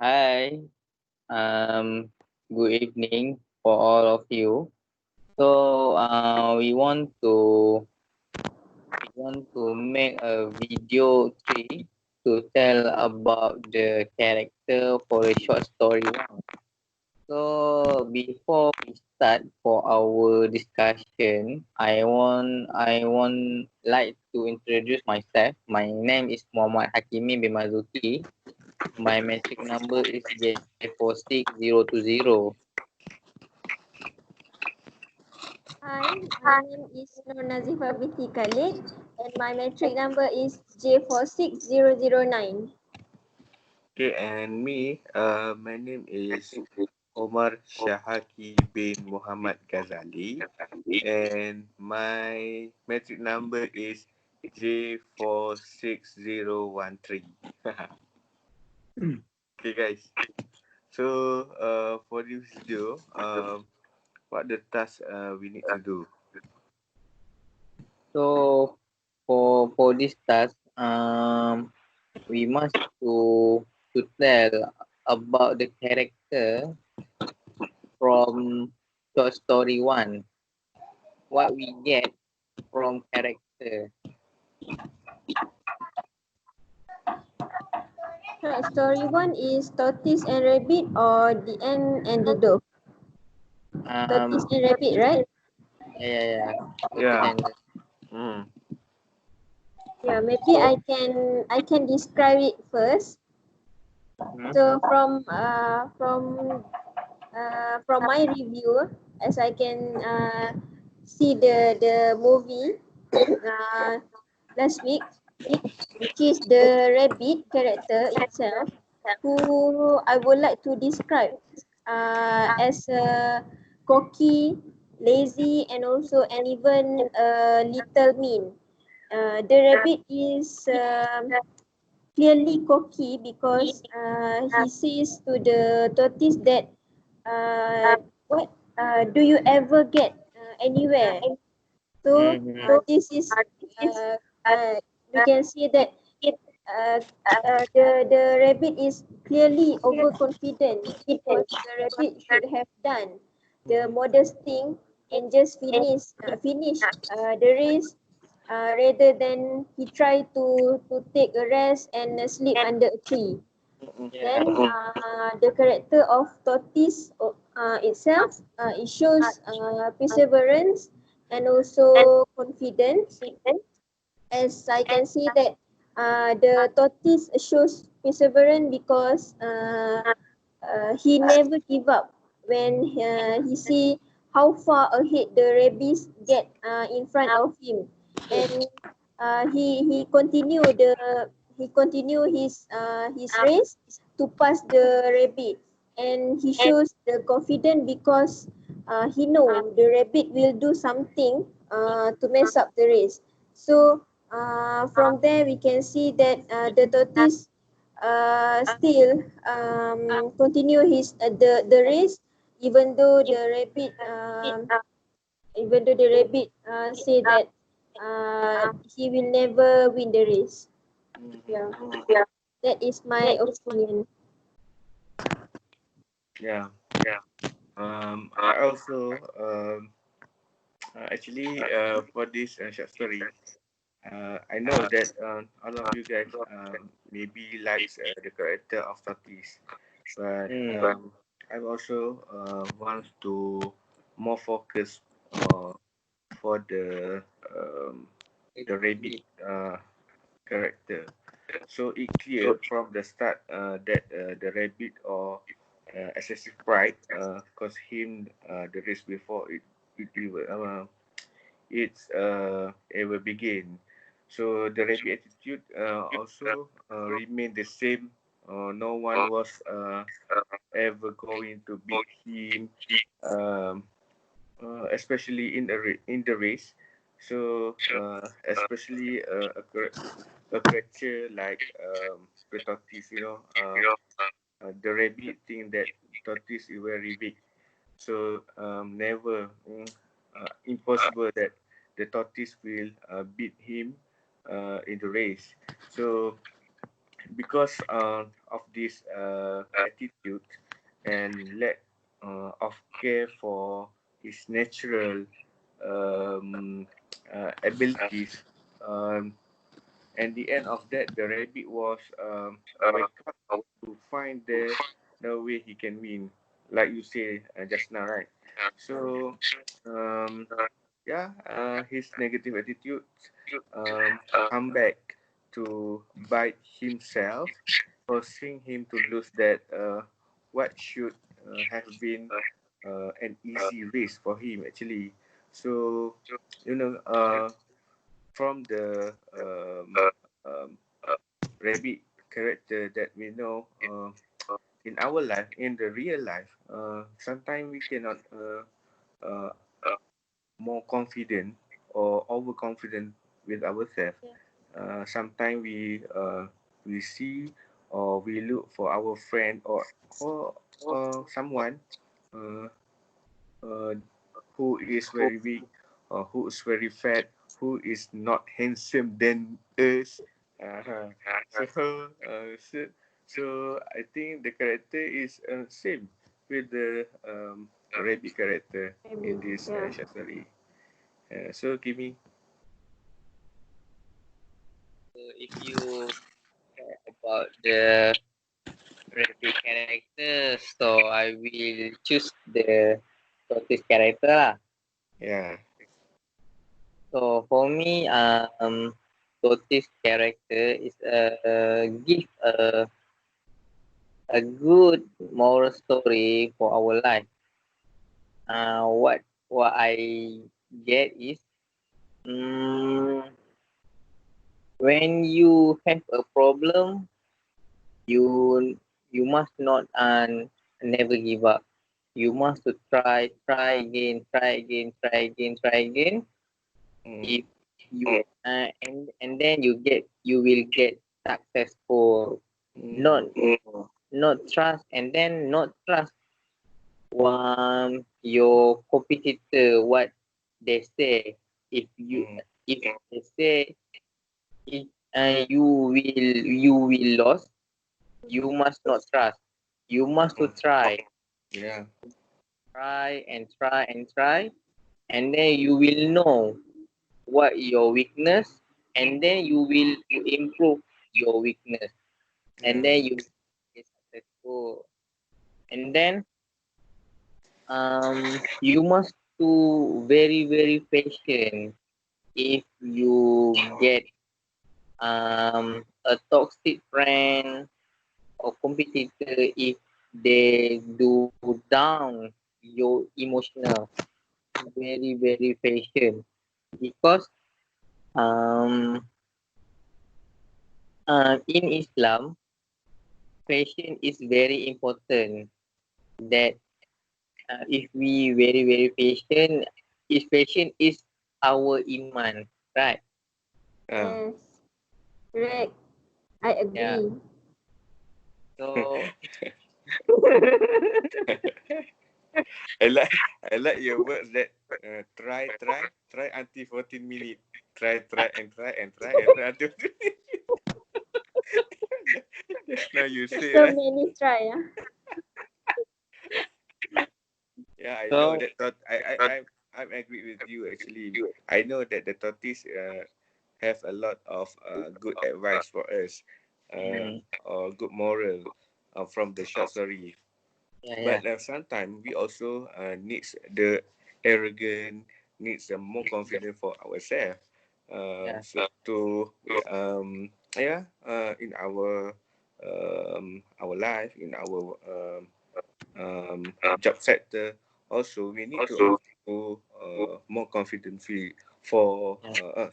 Hi, good evening for all of you. So, we want to make a video three to tell about the character for a short story one. So, before we start for our discussion, I want like to introduce myself. My name is Muhammad Hakimi bin Mazuki. My metric number is J46020. Hi, my name is Nur Nazifa binti Khalid and my metric number is J46009. Okay, and my name is Omar Shahaki bin Muhammad Ghazali, and my metric number is J46013. Okay, guys. So, for this video, what the task we need to do? So for this task, we must to tell about the character from short story one. What we get from character. Right, story 1 is Tortoise and Rabbit or The Ant and the Dove. Tortoise Um, and Rabbit, right? yeah. Tortoise Yeah. and Hmm. Yeah, maybe I can describe it first. hmm? So from my review, as I can see the movie last week, which is the rabbit character itself, who I would like to describe as a cocky, lazy, and also and even a little mean. The rabbit is clearly cocky because he says to the tortoise that what do you ever get anywhere? So Mm-hmm. this is uh, uh, we can see that uh, the rabbit is clearly overconfident because the rabbit should have done the modest thing and just finish the race rather than he try to take a rest and sleep under a tree. Yeah. Then the character of tortoise itself, it shows perseverance and also confidence, as I can see that the tortoise shows perseverance because he never give up when he see how far ahead the rabbits get in front of him, and he continue his race to pass the rabbit, and he shows the confidence because he know the rabbit will do something to mess up the race. So from there we can see that the tortoise still continue the race, even though the rabbit say that he will never win the race. Yeah, that is my opinion. Yeah. I also actually for this short story, I know that all of you guys maybe likes the character of Tortoise, but Mm. I also want to more focus uh, for the rabbit character. So it clear from the start that the rabbit or excessive pride caused him the race before it will begin. So the rabbit attitude also remained the same. No one was ever going to beat him, um, especially in the race. So especially a creature like the tortoise, the rabbit think that tortoise is very big. So never impossible that the tortoise will beat him in the race. So because of this attitude and lack of care for his natural abilities. And the end of that, the rabbit was wake up to find the way he can win, like you say just now, right? So, um, yeah, his negative attitude come back to bite himself, forcing him to lose that what should have been an easy race for him actually. So, you know, from the um, rabbit character that we know in our life, in the real life, sometimes we cannot uh, more confident or overconfident with ourselves. Yeah. Sometimes we see or we look for our friend or someone uh, uh, who is very weak or who is very fat, who is not handsome than us. Uh-huh. So, so I think the character is same with the rabbit character in Maybe. this Yeah. short story. So Kimi, So if you talk about the rabbit character, so I will choose the tortoise character lah. yeah, So for me, tortoise character is give a good moral story for our life. What I get is, mm, when you have a problem, you you must not never give up. You must to try again, try again, try again, try again. mm, If you and then you will get successful. mm, Not not trust, and then not trust your competitor what they say. If you mm, if they say if you will lose, you must not trust. You must to mm, yeah, try and try and try, and then you will know what your weakness, and then you will improve your weakness, and yeah, then you get successful. And then you must to very patient if you get a toxic friend or competitor, if they do down your emotional. Very patient, because um in Islam, patience is very important. That if we very patient, is patient is our iman, right? yeah. Yes. Correct. I Yeah. agree. So I like your words that try until 14 minutes. Try and try just now you say So right. many try. Yeah. Yeah, I know so that I agree with you actually. I know that the tortoise have a lot of good advice for us, mm, or good moral from the short story. yeah. But sometimes we also needs the arrogant, needs the more confident for ourselves. Yeah. So to yeah, in our life, in our job sector, also we need to also more confident Yeah.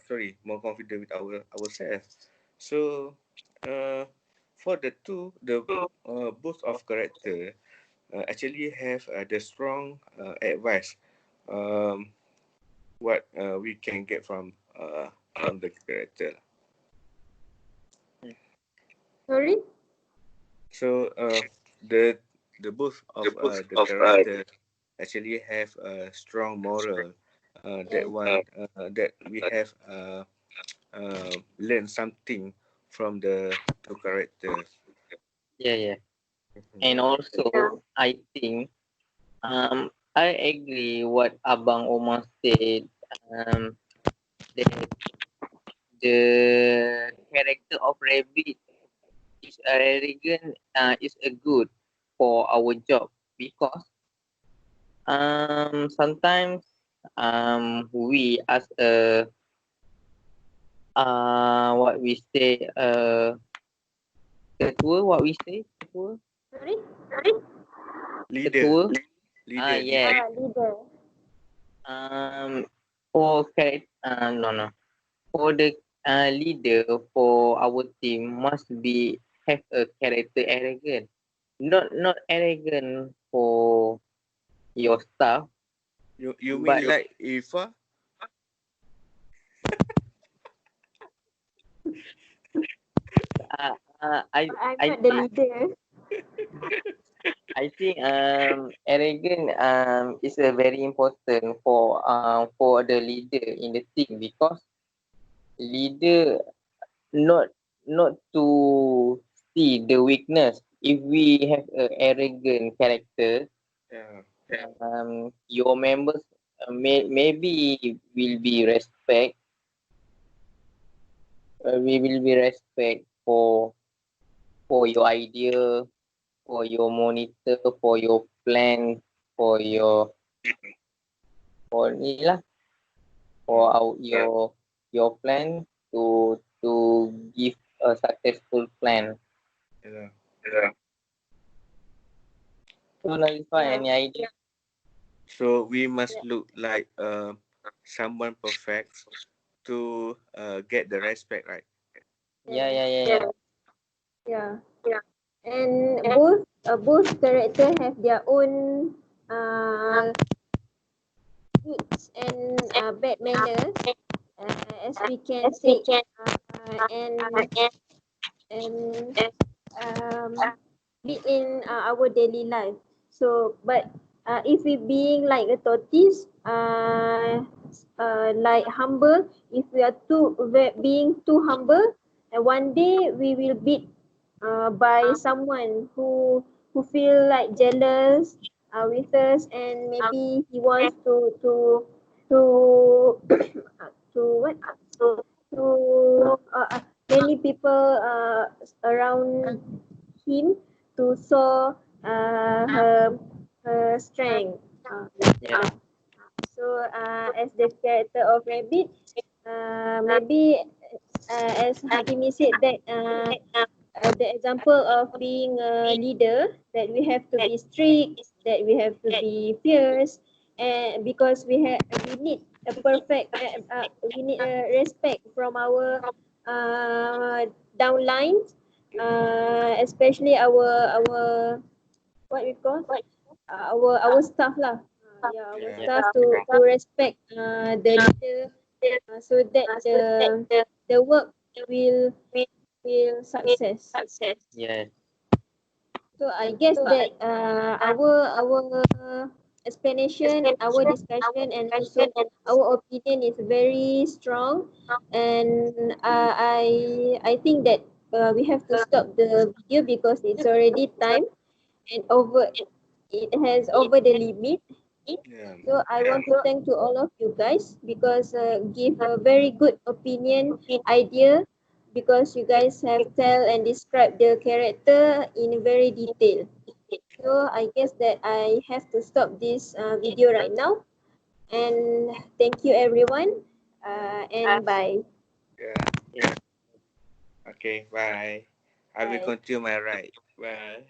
more confident with ourselves. So uh, for the two, the both of character actually have the strong advice um, what we can get from the character. Mm. Sorry? So the both of the character actually have a strong moral. That Yes. one that we have learned something from the two characters. Yeah. Mhm. And also, I think I agree what Abang Omar said. That the character of rabbit is arrogant. Is a good for our job because sometimes we as a what we say ketua, what we say ketua, Sorry? Leader, ketua. leader. Yes. Leader. For no, for the leader for our team must be have a character arrogant, not arrogant for your staff, You but mean like Ifa? uh, uh, I I'm I not the think leader. arrogant is a very important for the leader in the team because leader not not to see the weakness. If we have a arrogant character, Yeah, your members maybe will be respect. We will be respect for your idea, for your monitor, for your plan, for for ni lah, for mm, your plan to give a successful plan. yeah. So Nalifa, Yeah. any idea? So we must look like someone perfect to get the respect, right? Yes. Yeah. Yeah. And both character have their own uh, goods and bad manners, as we can say, and and be in our daily life. So, but if we being like a tortoise, like humble, if we are being too humble, and one day we will beat by someone who feel like jealous with us, and maybe he wants to to what to many people around him to saw her strength. Yeah. So as the character of Rabbit, maybe as Hatimi said that the example of being a leader, that we have to be strict, that we have to be fierce, and because we need a perfect we need a respect from our uh, downlines, especially our what we call our staff lah. Yeah, our Yeah, staff to respect the leader, so that the work will success. Yeah. So I guess that our explanation, our discussion, and also our opinion is very strong, and I think that we have to stop the video because it's already time and over. It has over the limit. yeah, So I want to thank to all of you guys because give a very good opinion idea, because you guys have tell and describe the character in very detail. So I guess that I have to stop this video right now, and thank you everyone, and bye. yeah. Yeah. Okay, bye. I will Bye. continue my ride. Bye.